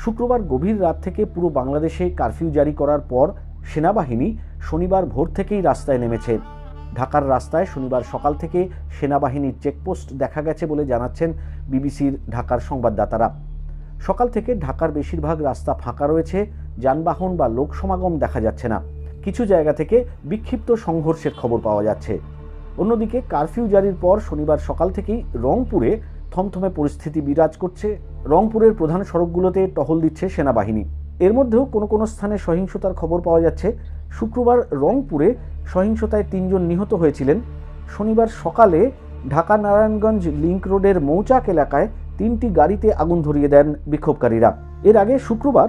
শুক্রবার গভীর রাত থেকে পুরো বাংলাদেশে কারফিউ জারি করার পর সেনাবাহিনী শনিবার ভোর থেকেই রাস্তায় নেমেছে। ঢাকার রাস্তায় শনিবার সকাল থেকে সেনাবাহিনীর চেকপোস্ট দেখা গেছে বলে জানাচ্ছেন বিবিসির ঢাকার সংবাদদাতারা। সকাল থেকে ঢাকার বেশিরভাগ রাস্তা ফাঁকা রয়েছে, যানবাহন বা লোক সমাগম দেখা যাচ্ছে না। কিছু জায়গা থেকে বিক্ষিপ্ত সংঘর্ষের খবর পাওয়া যাচ্ছে। অন্যদিকে কারফিউ জারির পর শনিবার সকাল থেকেই রংপুরে থমথমে পরিস্থিতি বিরাজ করছে। রংপুরের প্রধান সড়কগুলোতে টহল দিচ্ছে সেনাবাহিনী। এর মধ্যেও কোনো কোনো স্থানে সহিংসতার খবর পাওয়া যাচ্ছে। শুক্রবার রংপুরে সহিংসতায় 3 জন নিহত হয়েছিলেন। শনিবার সকালে ঢাকা নারায়ণগঞ্জ লিংক রোডের মৌচাক এলাকায় 3টি গাড়িতে আগুন ধরিয়ে দেন বিক্ষোভকারীরা। এর আগে শুক্রবার